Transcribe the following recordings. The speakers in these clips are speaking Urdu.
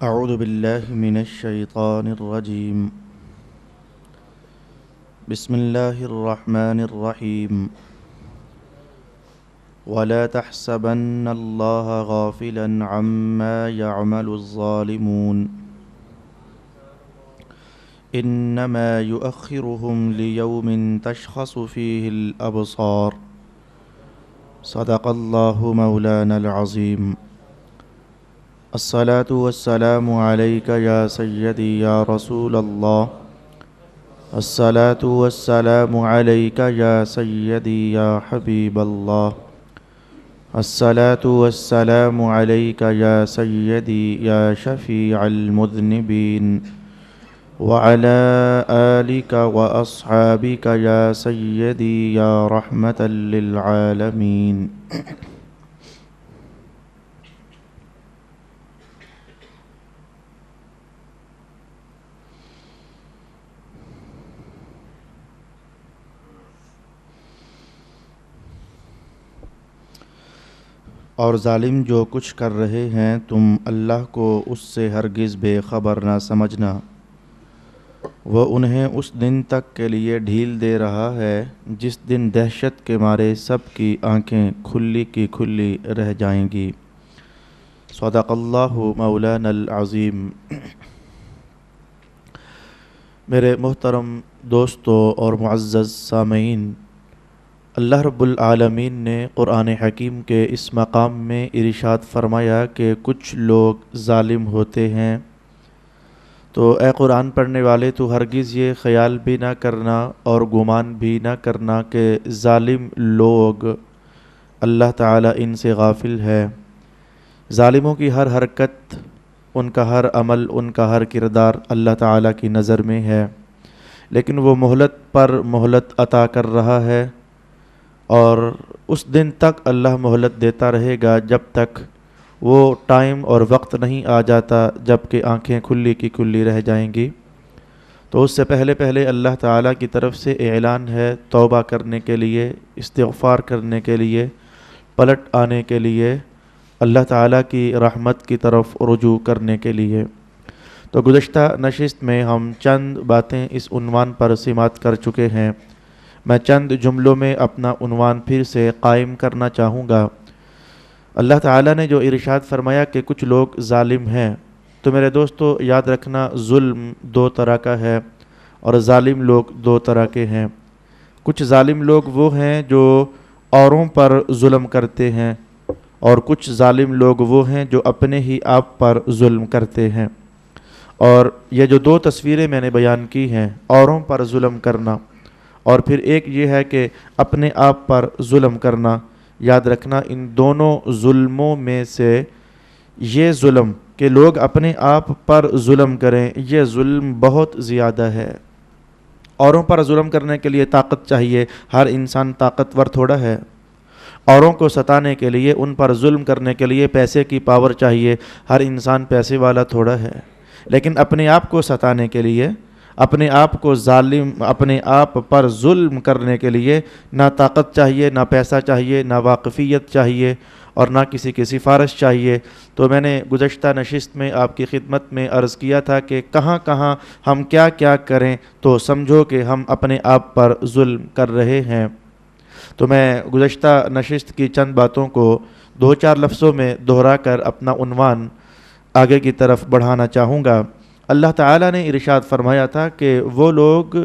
أعوذ بالله من الشيطان الرجيم. بسم الله الرحمن الرحيم. ولا تحسبن الله غافلا عما يعمل الظالمون إنما يؤخرهم ليوم تشخص فيه الأبصار. صدق الله مولانا العظيم. الصلاة والسلام عليك يا سيدي يا رسول الله. الصلاة والسلام عليك يا سيدي يا حبيب الله. الصلاة والسلام عليك يا سيدي يا شفيع المذنبين وعلى آلك وأصحابك يا سيدي يا رحمة للعالمين. اور ظالم جو کچھ کر رہے ہیں تم اللہ کو اس سے ہرگز بے خبر نہ سمجھنا، وہ انہیں اس دن تک کے لیے ڈھیل دے رہا ہے جس دن دہشت کے مارے سب کی آنکھیں کھلی کی کھلی رہ جائیں گی۔ صدق اللہ مولانا العظیم۔ میرے محترم دوستوں اور معزز سامعین، اللہ رب العالمین نے قرآن حکیم کے اس مقام میں ارشاد فرمایا کہ کچھ لوگ ظالم ہوتے ہیں، تو اے قرآن پڑھنے والے تو ہرگز یہ خیال بھی نہ کرنا اور گمان بھی نہ کرنا کہ ظالم لوگ اللہ تعالیٰ ان سے غافل ہے۔ ظالموں کی ہر حرکت، ان کا ہر عمل، ان کا ہر کردار اللہ تعالیٰ کی نظر میں ہے، لیکن وہ مہلت پر مہلت عطا کر رہا ہے، اور اس دن تک اللہ مہلت دیتا رہے گا جب تک وہ ٹائم اور وقت نہیں آ جاتا جب کہ آنکھیں کھلی کی کھلی رہ جائیں گی۔ تو اس سے پہلے اللہ تعالیٰ کی طرف سے اعلان ہے توبہ کرنے کے لیے، استغفار کرنے کے لیے، پلٹ آنے کے لیے، اللہ تعالیٰ کی رحمت کی طرف رجوع کرنے کے لیے۔ تو گزشتہ نشست میں ہم چند باتیں اس عنوان پر سماعت کر چکے ہیں۔ میں چند جملوں میں اپنا عنوان پھر سے قائم کرنا چاہوں گا۔ اللہ تعالیٰ نے جو ارشاد فرمایا کہ کچھ لوگ ظالم ہیں، تو میرے دوستو یاد رکھنا ظلم دو طرح کا ہے اور ظالم لوگ دو طرح کے ہیں۔ کچھ ظالم لوگ وہ ہیں جو اوروں پر ظلم کرتے ہیں، اور کچھ ظالم لوگ وہ ہیں جو اپنے ہی آپ پر ظلم کرتے ہیں۔ اور یہ جو دو تصویریں میں نے بیان کی ہیں، اوروں پر ظلم کرنا اور پھر ایک یہ ہے کہ اپنے آپ پر ظلم کرنا، یاد رکھنا ان دونوں ظلموں میں سے یہ ظلم کہ لوگ اپنے آپ پر ظلم کریں، یہ ظلم بہت زیادہ ہے۔ اوروں پر ظلم کرنے کے لیے طاقت چاہیے، ہر انسان طاقتور تھوڑا ہے۔ اوروں کو ستانے کے لیے، ان پر ظلم کرنے کے لیے پیسے کی پاور چاہیے، ہر انسان پیسے والا تھوڑا ہے۔ لیکن اپنے آپ کو ستانے کے لیے، اپنے آپ کو ظالم، اپنے آپ پر ظلم کرنے کے لیے نہ طاقت چاہیے، نہ پیسہ چاہیے، نہ واقفیت چاہیے، اور نہ کسی کی سفارش چاہیے۔ تو میں نے گزشتہ نشست میں آپ کی خدمت میں عرض کیا تھا کہ کہاں کہاں ہم کیا کیا کریں تو سمجھو کہ ہم اپنے آپ پر ظلم کر رہے ہیں۔ تو میں گزشتہ نشست کی چند باتوں کو دو چار لفظوں میں دہرا کر اپنا عنوان آگے کی طرف بڑھانا چاہوں گا۔ اللہ تعالیٰ نے ارشاد فرمایا تھا کہ وہ لوگ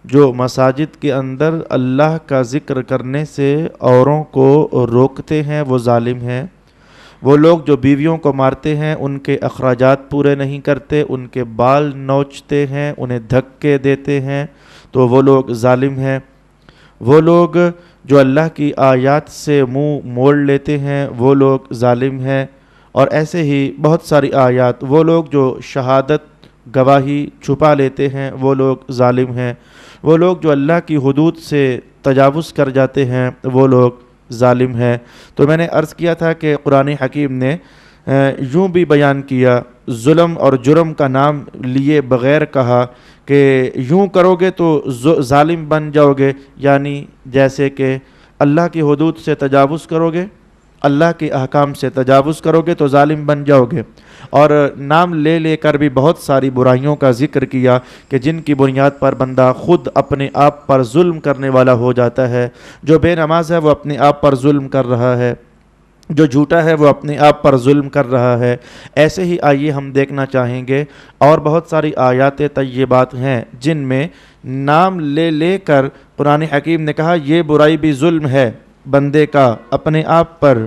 جو مساجد کے اندر اللہ کا ذکر کرنے سے اوروں کو روکتے ہیں وہ ظالم ہیں۔ وہ لوگ جو بیویوں کو مارتے ہیں، ان کے اخراجات پورے نہیں کرتے، ان کے بال نوچتے ہیں، انہیں دھکے دیتے ہیں، تو وہ لوگ ظالم ہیں۔ وہ لوگ جو اللہ کی آیات سے منہ موڑ لیتے ہیں، وہ لوگ ظالم ہیں۔ اور ایسے ہی بہت ساری آیات، وہ لوگ جو شہادت گواہی چھپا لیتے ہیں، وہ لوگ ظالم ہیں۔ وہ لوگ جو اللہ کی حدود سے تجاوز کر جاتے ہیں، وہ لوگ ظالم ہیں۔ تو میں نے عرض کیا تھا کہ قرآن حکیم نے یوں بھی بیان کیا، ظلم اور جرم کا نام لیے بغیر کہا کہ یوں کرو گے تو ظالم بن جاؤ گے، یعنی جیسے کہ اللہ کی حدود سے تجاوز کرو گے، اللہ کے احکام سے تجاوز کرو گے تو ظالم بن جاؤ گے، اور نام لے لے کر بھی بہت ساری برائیوں کا ذکر کیا کہ جن کی بنیاد پر بندہ خود اپنے آپ پر ظلم کرنے والا ہو جاتا ہے۔ جو بے نماز ہے وہ اپنے آپ پر ظلم کر رہا ہے، جو جھوٹا ہے وہ اپنے آپ پر ظلم کر رہا ہے۔ ایسے ہی آئیے ہم دیکھنا چاہیں گے اور بہت ساری آیات طیبات ہیں جن میں نام لے لے کر قرآن حکیم نے کہا یہ برائی بھی ظلم ہے بندے کا اپنے آپ پر،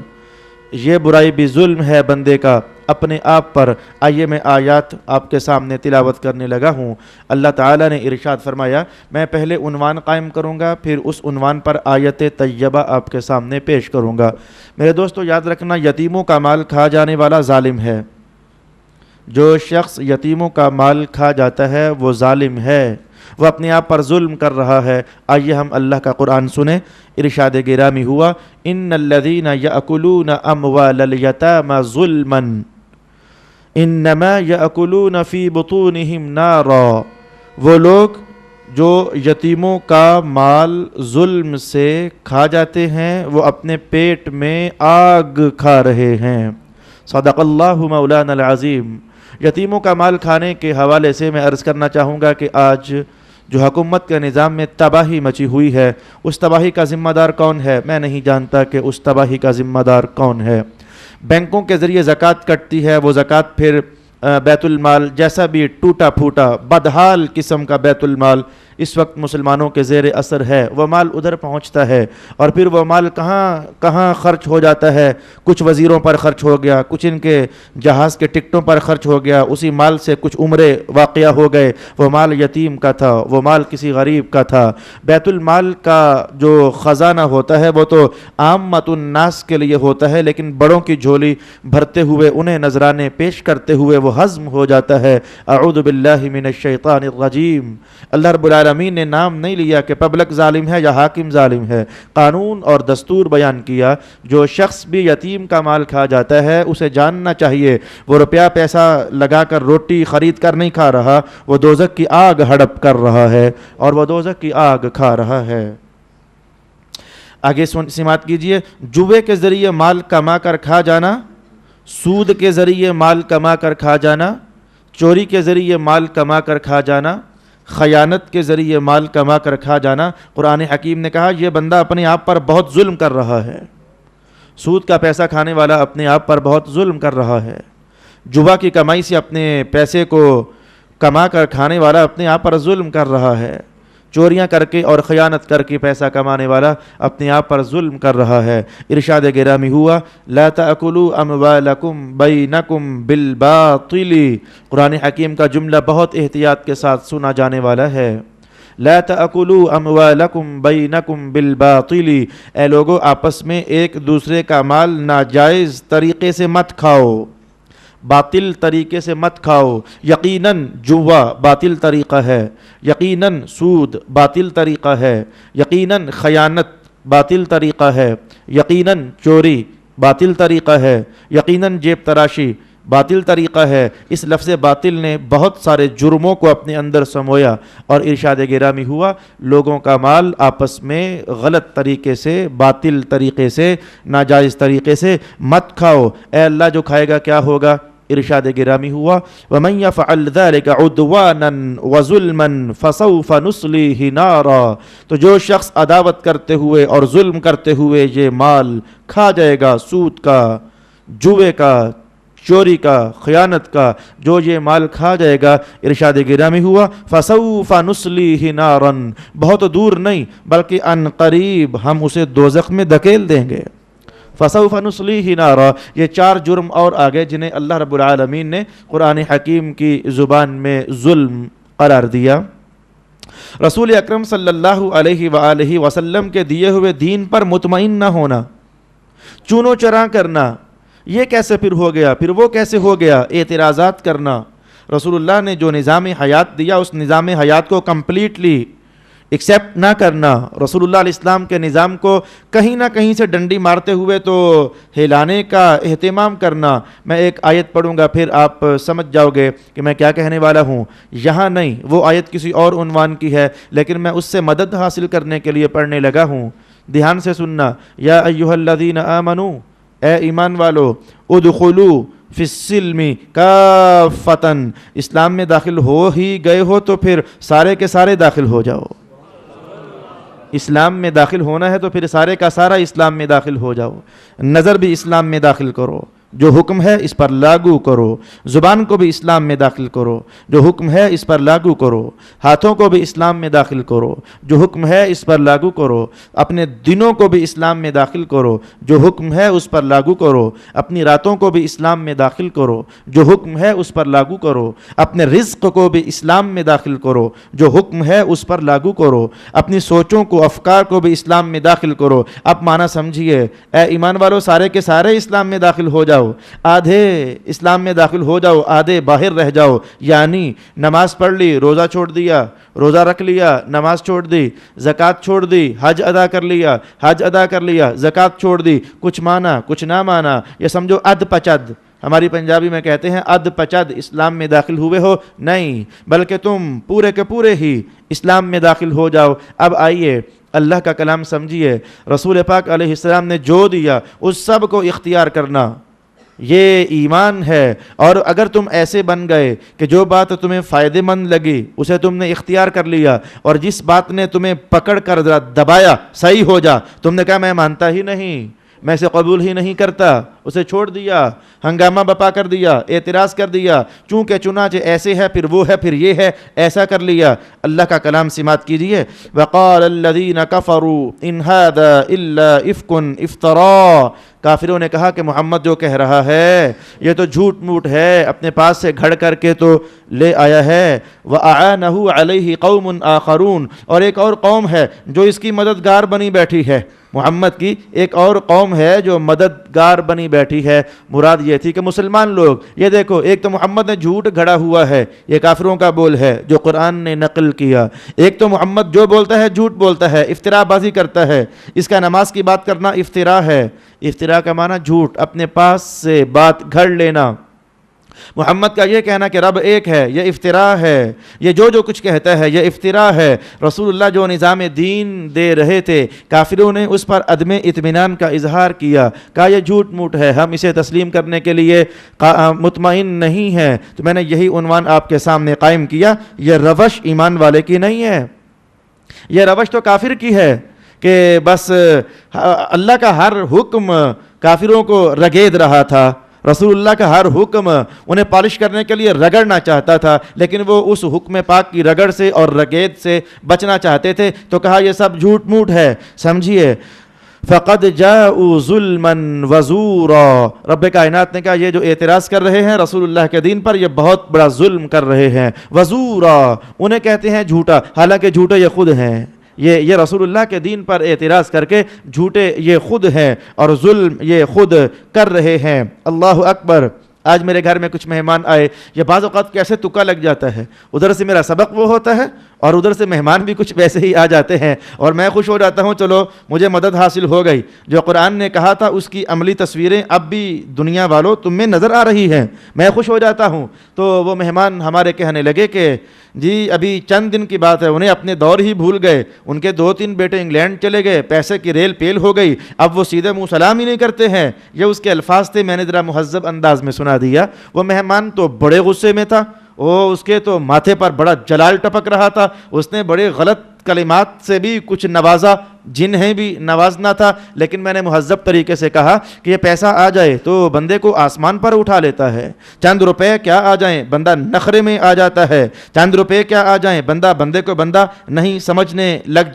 یہ برائی بھی ظلم ہے بندے کا اپنے آپ پر۔ آئیے میں آیات آپ کے سامنے تلاوت کرنے لگا ہوں۔ اللہ تعالیٰ نے ارشاد فرمایا، میں پہلے عنوان قائم کروں گا، پھر اس عنوان پر آیت طیبہ آپ کے سامنے پیش کروں گا۔ میرے دوستو یاد رکھنا، یتیموں کا مال کھا جانے والا ظالم ہے۔ جو شخص یتیموں کا مال کھا جاتا ہے وہ ظالم ہے، وہ اپنے آپ پر ظلم کر رہا ہے۔ آئیے ہم اللہ کا قرآن سنیں۔ ارشاد گرامی ہوا، ان الذین یأکلون اموال الیتامی ظلما انما یأکلون فی بطونہم نارا۔ وہ لوگ جو یتیموں کا مال ظلم سے کھا جاتے ہیں وہ اپنے پیٹ میں آگ کھا رہے ہیں۔ صدق اللہ مولانا العظیم۔ یتیموں کا مال کھانے کے حوالے سے میں عرض کرنا چاہوں گا کہ آج جو حکومت کے نظام میں تباہی مچی ہوئی ہے، اس تباہی کا ذمہ دار کون ہے؟ میں نہیں جانتا کہ اس تباہی کا ذمہ دار کون ہے۔ بینکوں کے ذریعے زکوٰۃ کٹتی ہے، وہ زکوٰۃ پھر بیت المال جیسا بھی ٹوٹا پھوٹا بدحال قسم کا بیت المال اس وقت مسلمانوں کے زیر اثر ہے، وہ مال ادھر پہنچتا ہے اور پھر وہ مال کہاں خرچ ہو جاتا ہے۔ کچھ وزیروں پر خرچ ہو گیا، کچھ ان کے جہاز کے ٹکٹوں پر خرچ ہو گیا، اسی مال سے کچھ عمرے واقعہ ہو گئے۔ وہ مال یتیم کا تھا، وہ مال کسی غریب کا تھا۔ بیت المال کا جو خزانہ ہوتا ہے وہ تو عامۃ الناس کے لیے ہوتا ہے، لیکن بڑوں کی جھولی بھرتے ہوئے انہیں نذرانے پیش کرتے ہوئے وہ ہضم ہو جاتا ہے۔ اعوذ باللہ من الشیطان الرجیم۔ اللہ رب العالمین نے نام نہیں لیا کہ پبلک ظالم ہے یا حاکم ظالم ہے، قانون اور دستور بیان کیا۔ جو شخص بھی یتیم کا مال کھا جاتا ہے اسے جاننا چاہیے وہ روپیہ پیسہ لگا کر روٹی خرید کر نہیں کھا رہا، وہ دوزخ کی آگ ہڑپ کر رہا ہے اور وہ دوزخ کی آگ کھا رہا ہے۔ آگے سماعت کیجئے، جوے کے ذریعے مال کما کر کھا جانا، سود کے ذریعے مال کما کر کھا جانا، چوری کے ذریعے مال کما کر کھا جانا، خیانت کے ذریعے مال کما کر کھا جانا، قرآن حکیم نے کہا یہ بندہ اپنے آپ پر بہت ظلم کر رہا ہے۔ سود کا پیسہ کھانے والا اپنے آپ پر بہت ظلم کر رہا ہے۔ جوا کی کمائی سے اپنے پیسے کو کما کر کھانے والا اپنے آپ پر ظلم کر رہا ہے۔ چوریاں کر کے اور خیانت کر کے پیسہ کمانے والا اپنے آپ پر ظلم کر رہا ہے۔ ارشاد گرامی ہوا، لا تأکلوا اموالکم بینکم بالباطل۔ قرآن حکیم کا جملہ بہت احتیاط کے ساتھ سنا جانے والا ہے۔ لا تأکلوا اموالکم بینکم بالباطل، اے لوگو آپس میں ایک دوسرے کا مال ناجائز طریقے سے مت کھاؤ، باطل طریقے سے مت کھاؤ۔ یقیناً جوا باطل طریقہ ہے، یقیناً سود باطل طریقہ ہے، یقیناً خیانت باطل طریقہ ہے، یقیناً چوری باطل طریقہ ہے، یقیناً جیب تراشی باطل طریقہ ہے۔ اس لفظ باطل نے بہت سارے جرموں کو اپنے اندر سمویا اور ارشاد گرامی ہوا لوگوں کا مال آپس میں غلط طریقے سے، باطل طریقے سے، ناجائز طریقے سے مت کھاؤ۔ اے اللہ جو کھائے گا کیا ہوگا؟ ارشاد گرامی ہوا، وَمَنْ يَفْعَلْ ذَلِكَ عُدْوَانًا وَظُلْمًا فَسَوْفَ نُصْلِيهِ نَارًا۔ تو جو شخص عداوت کرتے ہوئے اور ظلم کرتے ہوئے یہ مال کھا جائے گا، سود کا، جوے کا، چوری کا، خیانت کا، جو یہ مال کھا جائے گا، ارشاد گرامی ہوا فَسَوْفَ نُصْلِيهِ نَارًا، بہت دور نہیں بلکہ ان قریب ہم اسے دوزخ میں دھکیل دیں گے۔ فَسَوْفَ نُصْلِيهِ نَارًا، یہ 4 جرم اور آگے جنہیں اللہ رب العالمین نے قرآن حکیم کی زبان میں ظلم قرار دیا۔ رسول اکرم صلی اللہ علیہ وآلہ وسلم کے دیے ہوئے دین پر مطمئن نہ ہونا، چونو چراں کرنا، یہ کیسے پھر ہو گیا، پھر وہ کیسے ہو گیا، اعتراضات کرنا۔ رسول اللہ نے جو نظام حیات دیا اس نظام حیات کو کمپلیٹلی ایکسیپٹ نہ کرنا، رسول اللہ علیہ السلام کے نظام کو کہیں نہ کہیں سے ڈنڈی مارتے ہوئے تو ہلانے کا اہتمام کرنا۔ میں ایک آیت پڑھوں گا پھر آپ سمجھ جاؤ گے کہ میں کیا کہنے والا ہوں۔ یہاں نہیں، وہ آیت کسی اور عنوان کی ہے لیکن میں اس سے مدد حاصل کرنے کے لیے پڑھنے لگا ہوں۔ دھیان سے سننا، یا ایھا الذین آمنوا، اے ایمان والو، ادخلوا فی السلم کافۃ، اسلام میں داخل ہو ہی گئے ہو تو پھر سارے کے سارے داخل ہو جاؤ۔ اسلام میں داخل ہونا ہے تو پھر سارے کا سارا اسلام میں داخل ہو جاؤ۔ نظر بھی اسلام میں داخل کرو، جو حکم ہے اس پر لاگو کرو۔ زبان کو بھی اسلام میں داخل کرو، جو حکم ہے اس پر لاگو کرو۔ ہاتھوں کو بھی اسلام میں داخل کرو، جو حکم ہے اس پر لاگو کرو۔ اپنے دنوں کو بھی اسلام میں داخل کرو، جو حکم ہے اس پر لاگو کرو۔ اپنی راتوں کو بھی اسلام میں داخل کرو، جو حکم ہے اس پر لاگو کرو۔ اپنے رزق کو بھی اسلام میں داخل کرو، جو حکم ہے اس پر لاگو کرو۔ اپنی سوچوں کو، افکار کو بھی اسلام میں داخل کرو۔ اب معنی سمجھیے، اے ایمان والو سارے کے سارے اسلام میں داخل ہو جاؤ۔ آدھے اسلام میں داخل ہو جاؤ، آدھے باہر رہ جاؤ۔ یعنی نماز پڑھ لی، روزہ چھوڑ دیا، روزہ رکھ لیا، نماز چھوڑ دی، زکوٰۃ چھوڑ دی، حج ادا کر لیا، حج ادا کر لیا، زکوٰۃ چھوڑ دی، کچھ مانا کچھ نہ مانا، یہ سمجھو اد پچد، ہماری پنجابی میں کہتے ہیں اد پچد اسلام میں داخل ہوئے ہو، نہیں بلکہ تم پورے کے پورے ہی اسلام میں داخل ہو جاؤ۔ اب آئیے اللہ کا کلام سمجھیے، رسول پاک علیہ السلام نے جو دیا اس سب کو اختیار کرنا، یہ ایمان ہے۔ اور اگر تم ایسے بن گئے کہ جو بات تمہیں فائدہ مند لگی اسے تم نے اختیار کر لیا، اور جس بات نے تمہیں پکڑ کر دبایا صحیح ہو جا، تم نے کہا میں مانتا ہی نہیں، میں اسے قبول ہی نہیں کرتا، اسے چھوڑ دیا، ہنگامہ بپا کر دیا، اعتراض کر دیا، چونکہ چنانچہ ایسے ہے پھر وہ ہے پھر یہ ہے، ایسا کر لیا۔ اللہ کا کلام سماعت کیجئے، وقال الذین کفروا ان ھذا الا افک افترا، کافروں نے کہا کہ محمد جو کہہ رہا ہے یہ تو جھوٹ موٹ ہے، اپنے پاس سے گھڑ کر کے تو لے آیا ہے۔ وَأَعَانَهُ عَلَيْهِ قَوْمٌ آخَرُونَ، اور ایک اور قوم ہے جو اس کی مددگار بنی بیٹھی ہے، محمد کی ایک اور قوم ہے جو مددگار بنی بیٹھی ہے۔ مراد یہ تھی کہ مسلمان لوگ، یہ دیکھو ایک تو محمد نے جھوٹ گھڑا ہوا ہے، یہ کافروں کا بول ہے جو قرآن نے نقل کیا، ایک تو محمد جو بولتا ہے جھوٹ بولتا ہے، افتراء بازی کرتا ہے، اس کا نماز کی بات کرنا افتراء ہے، افتراء کا معنی جھوٹ، اپنے پاس سے بات گھڑ لینا۔ محمد کا یہ کہنا کہ رب ایک ہے یہ افتراء ہے، یہ جو کچھ کہتا ہے یہ افتراء ہے۔ رسول اللہ جو نظام دین دے رہے تھے کافروں نے اس پر عدم اطمینان کا اظہار کیا، کہا یہ جھوٹ موٹ ہے، ہم اسے تسلیم کرنے کے لیے مطمئن نہیں ہیں۔ تو میں نے یہی عنوان آپ کے سامنے قائم کیا، یہ روش ایمان والے کی نہیں ہے، یہ روش تو کافر کی ہے کہ بس اللہ کا ہر حکم کافروں کو رگید رہا تھا، رسول اللہ کا ہر حکم انہیں پالش کرنے کے لیے رگڑنا چاہتا تھا، لیکن وہ اس حکم پاک کی رگڑ سے اور رگید سے بچنا چاہتے تھے، تو کہا یہ سب جھوٹ موٹ ہے۔ سمجھیے، فَقَدْ جَاءُوا ظُلْمًا وَزُورًا، رب کائنات نے کہا یہ جو اعتراض کر رہے ہیں رسول اللہ کے دین پر یہ بہت بڑا ظلم کر رہے ہیں۔ وَزُورًا، انہیں کہتے ہیں جھوٹا، حالانکہ جھوٹے یہ خود ہیں، یہ رسول اللہ کے دین پر اعتراض کر کے جھوٹے یہ خود ہیں اور ظلم یہ خود کر رہے ہیں۔ اللہ اکبر۔ آج میرے گھر میں کچھ مہمان آئے، یہ بعض اوقات کیسے تکا لگ جاتا ہے، ادھر سے میرا سبق وہ ہوتا ہے اور ادھر سے مہمان بھی کچھ ویسے ہی آ جاتے ہیں، اور میں خوش ہو جاتا ہوں چلو مجھے مدد حاصل ہو گئی، جو قرآن نے کہا تھا اس کی عملی تصویریں اب بھی دنیا والوں تم میں نظر آ رہی ہیں، میں خوش ہو جاتا ہوں۔ تو وہ مہمان ہمارے کہنے لگے کہ جی ابھی چند دن کی بات ہے، انہیں اپنے دور ہی بھول گئے، ان کے 2-3 بیٹے انگلینڈ چلے گئے، پیسے کی ریل پیل ہو گئی، اب وہ سیدھے منہ سلام ہی نہیں کرتے ہیں، یہ اس کے الفاظ تھے، میں نے ذرا مہذب انداز میں سنا دیا۔ وہ مہمان تو بڑے غصے میں تھا، وہ اس کے تو ماتھے پر بڑا جلال ٹپک رہا تھا، اس نے بڑے غلط کلمات سے بھی کچھ نوازا، جنہیں بھی نوازنا تھا، لیکن میں نے مہذب طریقے سے کہا کہ یہ پیسہ آ جائے تو بندے کو آسمان پر اٹھا لیتا ہے، چند روپے کیا آ جائیں بندہ نخرے میں آ جاتا ہے، چند روپے کیا آ جائیں بندے کو بندہ نہیں سمجھنے لگ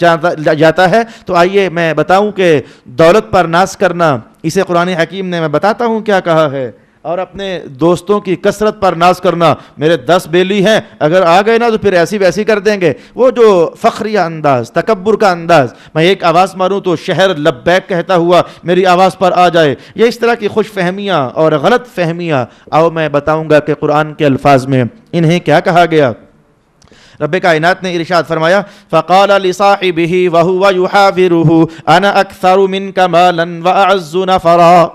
جاتا ہے۔ تو آئیے میں بتاؤں کہ دولت پر ناز کرنا، اسے قرآن حکیم نے، میں بتاتا ہوں کیا کہا ہے، اور اپنے دوستوں کی کثرت پر ناز کرنا، میرے 10 بیلی ہیں اگر آ گئے نا تو پھر ایسی ویسی کر دیں گے، وہ جو فخریہ انداز، تکبر کا انداز، میں ایک آواز ماروں تو شہر لبیک کہتا ہوا میری آواز پر آ جائے، یہ اس طرح کی خوش فہمیاں اور غلط فہمیاں، آؤ میں بتاؤں گا کہ قرآن کے الفاظ میں انہیں کیا کہا گیا۔ رب کائنات نے ارشاد فرمایا، فقال لصاحبه وهو يحاوره انا اكثر منك مالا واعز نفرا،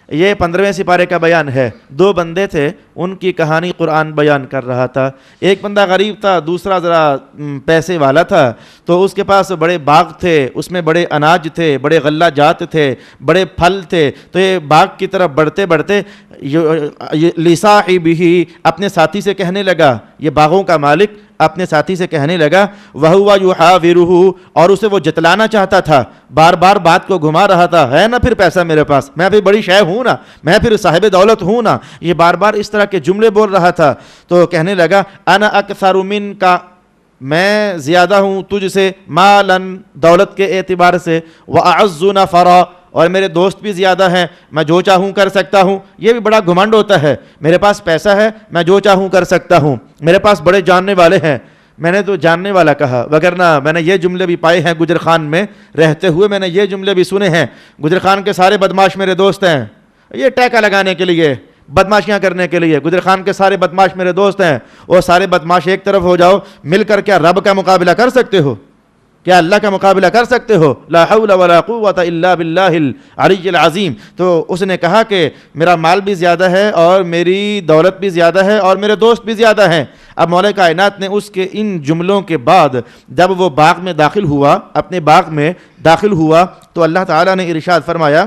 یہ 15ویں سپارے کا بیان ہے. 2 بندے تھے, ان کی کہانی قرآن بیان کر رہا تھا. ایک بندہ غریب تھا, دوسرا ذرا پیسے والا تھا. تو اس کے پاس بڑے باغ تھے, اس میں بڑے اناج تھے, بڑے غلہ جات تھے, بڑے پھل تھے. تو یہ باغ کی طرف بڑھتے بڑھتے لصاحبہ اپنے ساتھی سے کہنے لگا, یہ باغوں کا مالک اپنے ساتھی سے کہنے لگا, وَهُوَ يُحَاوِرُهُ اور اسے وہ جتلانا چاہتا تھا, بار بار بات کو گھما رہا تھا, ہے نا پھر پیسہ میرے پاس, میں پھر بڑی شے ہوں نا, میں پھر صاحب دولت ہوں نا. یہ بار بار اس طرح کے جملے بول رہا تھا. تو کہنے لگا, انا اکثر منک میں زیادہ ہوں تجھ سے, مالاً دولت کے اعتبار سے, واعز نفرا اور میرے دوست بھی زیادہ ہیں, میں جو چاہوں کر سکتا ہوں. یہ بھی بڑا گھمنڈ ہوتا ہے, میرے پاس پیسہ ہے, میں جو چاہوں کر سکتا ہوں, میرے پاس بڑے جاننے والے ہیں. میں نے تو جاننے والا کہا, وگرنہ میں نے یہ جملے بھی پائے ہیں گجر خان میں رہتے ہوئے, میں نے یہ جملے بھی سنے ہیں, گجر خان کے سارے بدماش میرے دوست ہیں. یہ ٹیکا لگانے کے لیے, بدماشیاں کرنے کے لیے, گجر خان کے سارے بدماش میرے دوست ہیں. وہ سارے بدماش ایک طرف ہو جاؤ, مل کر کیا رب کا مقابلہ کر سکتے ہو؟ کیا اللہ کا مقابلہ کر سکتے ہو؟ لا حول ولا قوت الا باللہ العلی العظیم. تو اس نے کہا کہ میرا مال بھی زیادہ ہے اور میری دولت بھی زیادہ ہے اور میرے دوست بھی زیادہ ہیں. اب مولا کائنات نے اس کے ان جملوں کے بعد جب وہ باغ میں داخل ہوا, اپنے باغ میں داخل ہوا, تو اللہ تعالیٰ نے ارشاد فرمایا,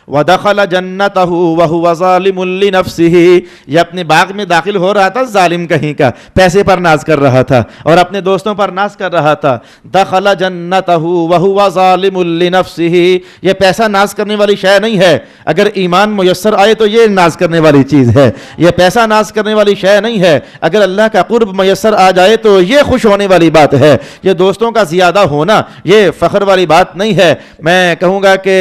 وَدَخَلَ جَنَّتَهُ وَهُوَ ظَالِمٌ لِنَفْسِهِ یہ اپنے باغ میں داخل ہو رہا تھا, ظالم کہیں کا, پیسے پر ناز کر رہا تھا اور اپنے دوستوں پر ناز کر رہا تھا. دَخَلَ جَنَّتَهُ وَهُوَ ظَالِمٌ لِنَفْسِهِ یہ پیسہ ناز کرنے والی شے نہیں ہے. اگر ایمان میسر آئے تو یہ ناز کرنے والی چیز ہے, یہ پیسہ ناز کرنے والی شے نہیں ہے. اگر اللہ کا قرب میسر آ جائے تو یہ خوش ہونے والی بات ہے. یہ دوستوں کا زیادہ ہونا یہ فخر والی بات نہیں ہے. میں کہوں گا کہ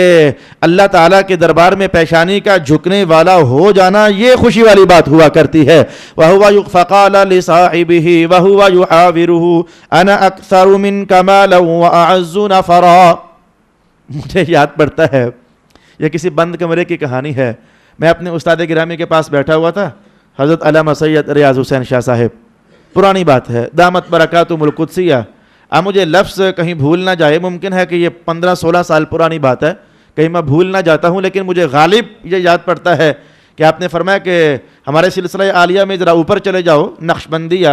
اللہ تعالیٰ کے دربار میں پیشانی کا جھکنے والا ہو جانا یہ خوشی والی بات ہوا کرتی ہے. وَهُوَ فَقَالَ لِصَاحِبِهِ وَهُوَ يُحَاوِرُهُ أَنَا أَكْثَرُ مِنْكَ مَالًا وَأَعَزُّ نَفَرًا. مجھے یاد پڑتا ہے, یہ کسی بند کمرے کی کہانی ہے. میں اپنے استاد گرامی کے پاس بیٹھا ہوا تھا, حضرت علامہ سید ریاض حسین شاہ صاحب, پرانی بات ہے, دامت برکاتہم القدسیہ. اب مجھے لفظ کہیں بھول نہ جائے, ممکن ہے کہ یہ 15-16 سال پرانی بات ہے, کہیں میں بھول نہ جاتا ہوں, لیکن مجھے غالب یہ یاد پڑتا ہے کہ آپ نے فرمایا کہ ہمارے سلسلہ عالیہ میں ذرا اوپر چلے جاؤ, نقشبندیہ,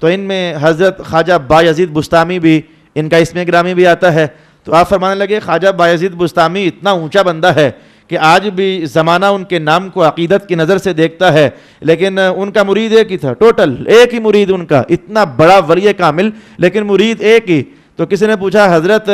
تو ان میں حضرت خواجہ بایزید بستامی بھی, ان کا اسم گرامی بھی آتا ہے. تو آپ فرمانے لگے خواجہ بایزید بستامی اتنا اونچا بندہ ہے کہ آج بھی زمانہ ان کے نام کو عقیدت کی نظر سے دیکھتا ہے, لیکن ان کا مرید ایک ہی تھا, ٹوٹل ایک ہی مرید ان کا, اتنا بڑا ولی کامل لیکن مرید ایک ہی. تو کسی نے پوچھا, حضرت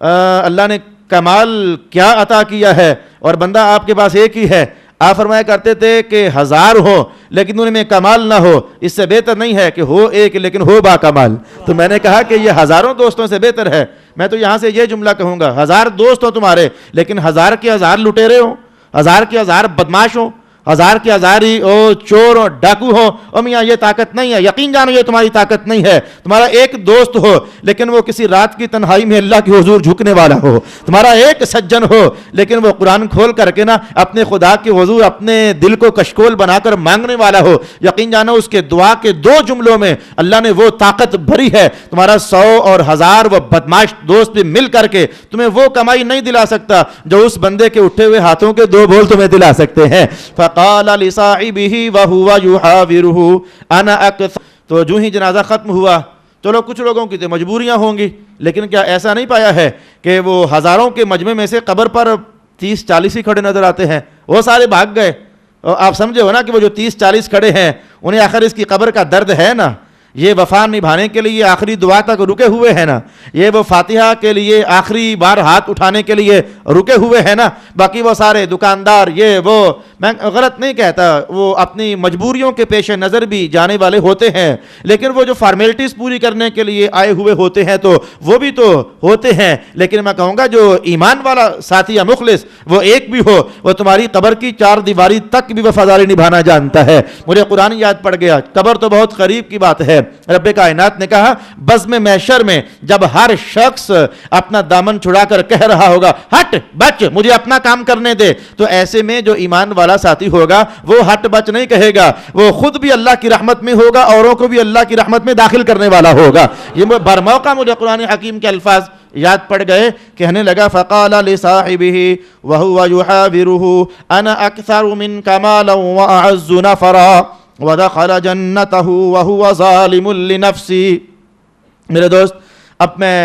اللہ نے کمال کیا عطا کیا ہے اور بندہ آپ کے پاس ایک ہی ہے؟ آپ فرمایا کرتے تھے کہ 1000 ہو لیکن ان میں کمال نہ ہو, اس سے بہتر نہیں ہے کہ ہو ایک لیکن ہو با کمال. تو میں نے کہا کہ یہ ہزاروں دوستوں سے بہتر ہے. میں تو یہاں سے یہ جملہ کہوں گا, 1000 دوست ہو تمہارے لیکن 1000 کے 1000 لٹیرے ہوں, 1000 کے 1000 بدماش ہوں, 1000 کے 1000 ہی چور ہو, ڈاکو ہو, او میاں یہ طاقت نہیں ہے. یقین جانو یہ تمہاری طاقت نہیں ہے. تمہارا ایک دوست ہو لیکن وہ کسی رات کی تنہائی میں اللہ کی حضور جھکنے والا ہو. تمہارا ایک سجن ہو لیکن وہ قرآن کھول کر کے نا اپنے خدا کی حضور اپنے دل کو کشکول بنا کر مانگنے والا ہو. یقین جانو اس کے دعا کے 2 جملوں میں اللہ نے وہ طاقت بھری ہے. تمہارا 100 اور 1000 وہ بدماش دوست بھی مل کر کے تمہیں وہ کمائی نہیں دلا سکتا جو اس بندے کے اٹھے ہوئے ہاتھوں کے 2 بول تمہیں دلا سکتے ہیں. قال لصاحبه وهو يحاوره انا اكثر. تو جو ہی جنازہ ختم ہوا, چلو کچھ لوگوں کی تو مجبوریاں ہوں گی, لیکن کیا ایسا نہیں پایا ہے کہ وہ ہزاروں کے مجمع میں سے قبر پر 30-40 ہی کھڑے نظر آتے ہیں, وہ سارے بھاگ گئے. اور آپ سمجھے ہو نا کہ وہ جو 30-40 کھڑے ہیں انہیں آخر اس کی قبر کا درد ہے نا, یہ وفا نبھانے کے لیے آخری دعا تک رکے ہوئے ہیں نا, یہ وہ فاتحہ کے لیے آخری بار ہاتھ اٹھانے کے لیے رکے ہوئے ہیں نا. باقی وہ سارے دکاندار, یہ وہ, میں غلط نہیں کہتا, وہ اپنی مجبوریوں کے پیش نظر بھی جانے والے ہوتے ہیں, لیکن وہ جو فارمیلٹیز پوری کرنے کے لیے آئے ہوئے ہوتے ہیں تو وہ بھی تو ہوتے ہیں. لیکن میں کہوں گا جو ایمان والا ساتھی یا مخلص وہ ایک بھی ہو, وہ تمہاری قبر کی 4 دیواری تک بھی وفاداری نبھانا جانتا ہے. مجھے قرآن یاد پڑ گیا, قبر تو بہت قریب کی بات ہے. رب کائنات نے کہا بزم محشر میں جب ہر شخص اپنا دامن چھڑا کر کہہ رہا ہوگا ہٹ بچ مجھے اپنا کام کرنے دے, تو ایسے میں جو ایمان والا ساتھی ہوگا وہ ہٹ بچ نہیں کہے گا, وہ خود بھی اللہ کی رحمت میں ہوگا, اوروں کو بھی اللہ کی رحمت میں داخل کرنے والا ہوگا. یہ برموقع مجھے قرآن حکیم کے الفاظ یاد پڑ گئے. کہنے لگا فقال لصاحبه وهو يحاوره انا اكثر منك مالا واعز نفرا ودخل جنته وهو ظالم لنفسه. میرے دوست اب میں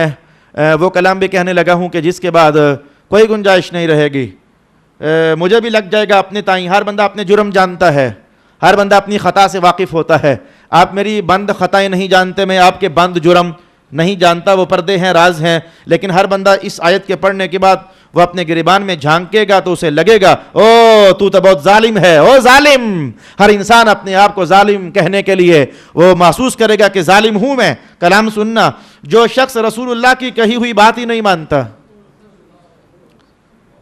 وہ کلام بھی کہنے لگا ہوں کہ جس کے بعد کوئی گنجائش نہیں رہے گی. مجھے بھی لگ جائے گا اپنے تائیں. ہر بندہ اپنے جرم جانتا ہے, ہر بندہ اپنی خطا سے واقف ہوتا ہے. آپ میری بند خطائیں نہیں جانتے, میں آپ کے بند جرم نہیں جانتا, وہ پردے ہیں, راز ہیں. لیکن ہر بندہ اس آیت کے پڑھنے کے بعد وہ اپنے گریبان میں جھانکے گا تو اسے لگے گا او تو بہت ظالم ہے, او ظالم. ہر انسان اپنے آپ کو ظالم کہنے کے لیے وہ محسوس کرے گا کہ ظالم ہوں میں. کلام سننا, جو شخص رسول اللہ کی کہی ہوئی بات ہی نہیں مانتا,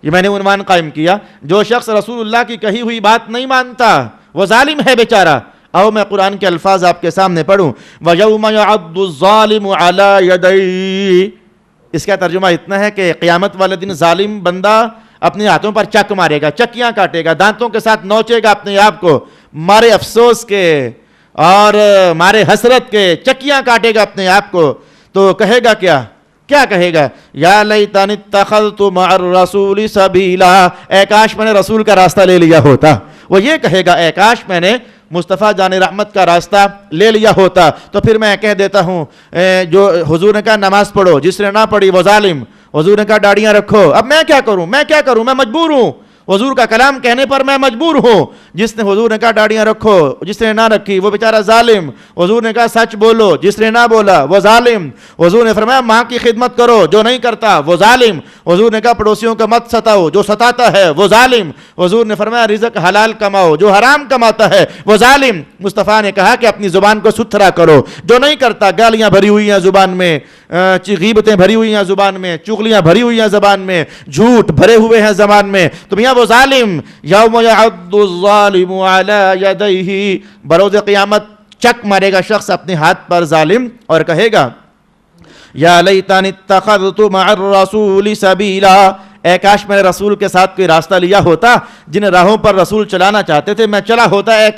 یہ میں نے عنوان قائم کیا, جو شخص رسول اللہ کی کہی ہوئی بات نہیں مانتا وہ ظالم ہے بیچارہ. آؤ میں قرآن کے الفاظ آپ کے سامنے پڑھوں. وَيَوْمَ يَعَضُّ الظَّالِمُ عَلَى يَدَيْهِ. اس کا ترجمہ اتنا ہے کہ قیامت والے دن ظالم بندہ اپنے ہاتھوں پر چک مارے گا, چکیاں کاٹے گا, دانتوں کے ساتھ نوچے گا اپنے آپ کو, مارے افسوس کے اور مارے حسرت کے چکیاں کاٹے گا اپنے آپ کو. تو کہے گا کیا کہے گا؟ یا لیتنی اتخذت مع الرسول سبیلا, اے کاش میں نے رسول کا راستہ لے لیا ہوتا. وہ یہ کہے گا اے کاش میں نے مصطفیٰ جان رحمت کا راستہ لے لیا ہوتا. تو پھر میں کہہ دیتا ہوں جو حضور نے کہا نماز پڑھو, جس نے نہ پڑھی وہ ظالم. حضور نے کہا داڑیاں رکھو, اب میں کیا کروں, میں مجبور ہوں. حضور کا کلام کہنے پر میں مجبور ہوں. جس نے حضور نے کہا داڑیاں رکھو, جس نے نہ رکھی وہ بیچارہ ظالم. حضور نے کہا سچ بولو, جس نے نہ بولا وہ ظالم. حضور نے فرمایا ماں کی خدمت کرو, جو نہیں کرتا وہ ظالم. حضور نے کہا پڑوسیوں کو مت ستاؤ, جو ستاتا ہے وہ ظالم. حضور نے فرمایا رزق حلال کماؤ, جو حرام کماتا ہے وہ ظالم. مصطفیٰ نے کہا کہ اپنی زبان کو ستھرا کرو, جو نہیں کرتا گالیاں بھری ہوئی ہیں زبان میں, غیبتیں بھری ہوئی ہیں زبان میں, چغلیاں بھری ہوئی ہیں زبان میں, جھوٹ بھرے ہوئے ہیں زبان میں, تو میاں وہ ظالم. یوم یعض الظالم علی یدیہ, بروز قیامت چک مارے گا شخص اپنے ہاتھ پر ظالم, اور کہے گا یا لیتنی اتخذت مع الرسول سبیلا, اے کاش میں نے رسول کے ساتھ کوئی راستہ لیا ہوتا. جن راہوں پر رسول چلانا چاہتے تھے میں چلا ہوتا. اے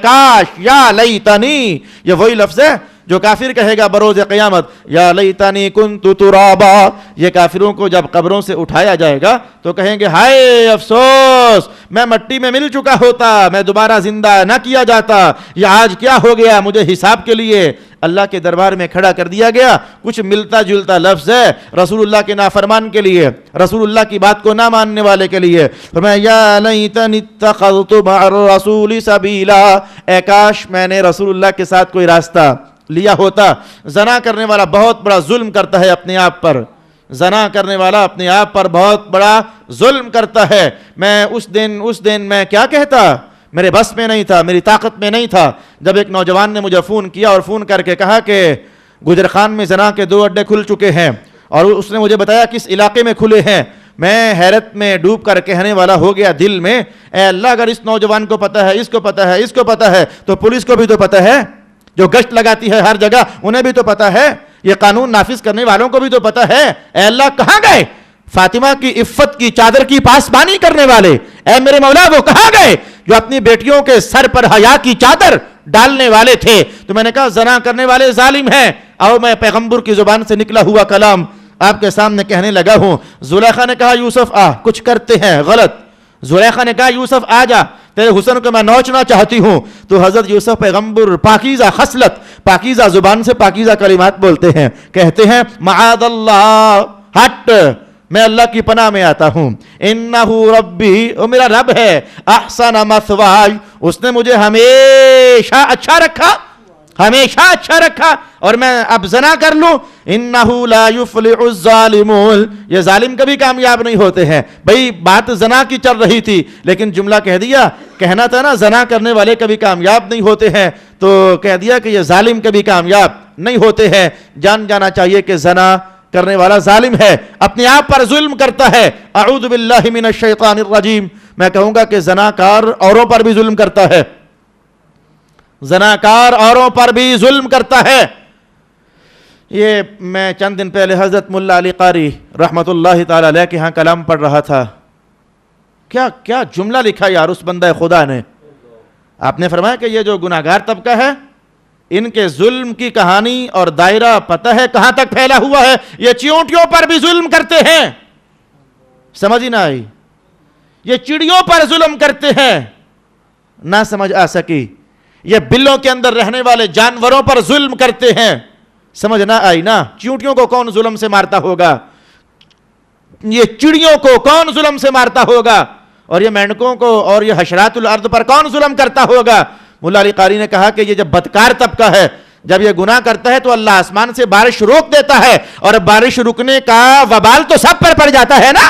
کاش یا لیتنی, یہ وہی لفظ ہے جو کافر کہے گا بروز قیامت یا لیتنی کنت ترابا. یہ کافروں کو جب قبروں سے اٹھایا جائے گا تو کہیں گے ہائے افسوس, میں مٹی میں مل چکا ہوتا, میں دوبارہ زندہ نہ کیا جاتا. یہ آج کیا ہو گیا, مجھے حساب کے لیے اللہ کے دربار میں کھڑا کر دیا گیا. کچھ ملتا جلتا لفظ ہے رسول اللہ کے نافرمان کے لیے, رسول اللہ کی بات کو نہ ماننے والے کے لیے. فرمایا یا لیتنی اتخذت مع الرسول سبیلا, اے کاش میں نے رسول اللہ کے ساتھ کوئی راستہ لیا ہوتا. زنا کرنے والا بہت بڑا ظلم کرتا ہے اپنے آپ پر, زنا کرنے والا اپنے آپ پر بہت بڑا ظلم کرتا ہے. میں اس دن میں کیا کہتا, میرے بس میں نہیں تھا, میری طاقت میں نہیں تھا, جب ایک نوجوان نے مجھے فون کیا اور فون کر کے کہا کہ گجرخان میں زنا کے 2 اڈے کھل چکے ہیں, اور اس نے مجھے بتایا کس علاقے میں کھلے ہیں. میں حیرت میں ڈوب کر کہنے والا ہو گیا دل میں, اے اللہ اگر اس نوجوان کو پتہ ہے, اس کو پتہ ہے, اس کو پتہ ہے, تو پولیس کو بھی تو پتہ ہے, جو گشت لگاتی ہے ہر جگہ انہیں بھی تو پتہ ہے, یہ قانون نافذ کرنے والوں کو بھی تو پتہ ہے. اے اللہ کہاں گئے فاطمہ کی عفت کی چادر کی پاسبانی کرنے والے, اے میرے مولا وہ کہاں گئے جو اپنی بیٹیوں کے سر پر حیا کی چادر ڈالنے والے تھے. تو میں نے کہا زنا کرنے والے ظالم ہیں. اور میں پیغمبر کی زبان سے نکلا ہوا کلام آپ کے سامنے کہنے لگا ہوں. زلیخا نے کہا یوسف آ, کچھ کرتے ہیں غلط. زلیخا نے کہا یوسف آ جا, تیرے حسن کو میں نوچنا چاہتی ہوں. تو حضرت یوسف پیغمبر پاکیزہ خصلت, پاکیزہ زبان سے پاکیزہ کلمات بولتے ہیں, کہتے ہیں معاذ اللہ, ہٹ, میں اللہ کی پناہ میں آتا ہوں. انہو ربی, وہ میرا رب ہے, احسن مثواي, اس نے مجھے ہمیشہ اچھا رکھا, ہمیشہ اچھا رکھا, اور میں اب زنا کر لوں. انہو لا یفلح الظالمون, یہ ظالم کبھی کامیاب نہیں ہوتے ہیں. بھئی بات زنا کی چل رہی تھی لیکن جملہ کہہ دیا, کہنا تھا نا زنا کرنے والے کبھی کامیاب نہیں ہوتے ہیں, تو کہہ دیا کہ یہ ظالم کبھی کامیاب نہیں ہوتے ہیں. جان جانا چاہیے کہ زنا کرنے والا ظالم ہے, اپنے آپ پر ظلم کرتا ہے. اعوذ باللہ من الشیطان الرجیم. میں کہوں گا کہ زناکار اوروں پر بھی ظلم کرتا ہے, زناکار اوروں پر بھی ظلم کرتا ہے. یہ میں چند دن پہلے حضرت ملا علی قاری رحمت اللہ تعالی علیہ کے ہاں کلام پڑھ رہا تھا. کیا جملہ لکھا یار اس بندہ خدا نے. آپ نے فرمایا کہ یہ جو گناہگار طبقہ ہے ان کے ظلم کی کہانی اور دائرہ پتہ ہے کہاں تک پھیلا ہوا ہے. یہ چیونٹیوں پر بھی ظلم کرتے ہیں, سمجھ ہی نہ آئی. یہ چڑیوں پر ظلم کرتے ہیں, نہ سمجھ آ سکی. یہ بلوں کے اندر رہنے والے جانوروں پر ظلم کرتے ہیں, سمجھ نہ آئی نا. چیونٹیوں کو کون ظلم سے مارتا ہوگا, یہ چڑیوں کو کون ظلم سے مارتا ہوگا, اور یہ مینڈکوں کو اور یہ حشرات الارض پر کون ظلم کرتا ہوگا. مولا علی قاری نے کہا کہ یہ جب بدکار طبقہ ہے, جب یہ گناہ کرتا ہے تو اللہ آسمان سے بارش روک دیتا ہے, اور بارش رکنے کا وبال تو سب پر پڑ جاتا ہے نا.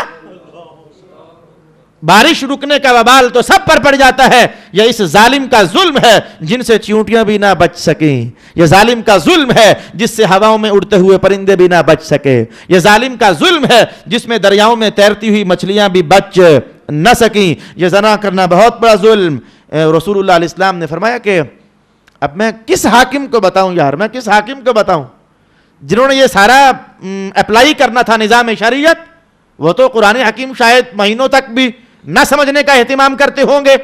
بارش رکنے کا وبال تو سب پر پڑ جاتا ہے. یہ اس ظالم کا ظلم ہے جن سے چیونٹیاں بھی نہ بچ سکیں. یہ ظالم کا ظلم ہے جس سے ہواؤں میں اڑتے ہوئے پرندے بھی نہ بچ سکے. یہ ظالم کا ظلم ہے جس میں دریاؤں میں تیرتی ہوئی مچھلیاں بھی بچ نہ سکیں. یہ زنا کرنا بہت بڑا ظلم. رسول اللہ علیہ السلام نے فرمایا کہ اب میں کس حاکم کو بتاؤں یار, میں کس حاکم کو بتاؤں جنہوں نے یہ سارا اپلائی کرنا تھا نظام شریعت. وہ تو قرآن حکیم شاید مہینوں تک بھی نہ سمجھنے کا اہتمام کرتے ہوں گے.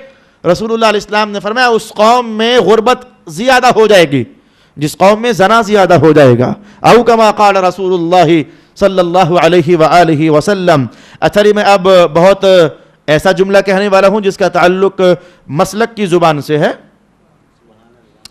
رسول اللہ علیہ السلام نے فرمایا اس قوم میں غربت زیادہ ہو جائے گی جس قوم میں زنا زیادہ ہو جائے گا. او کما قال رسول اللہ صلی اللہ علیہ وآلہ وسلم. اچھا میں اب بہت ایسا جملہ کہنے والا ہوں جس کا تعلق مسلک کی زبان سے ہے,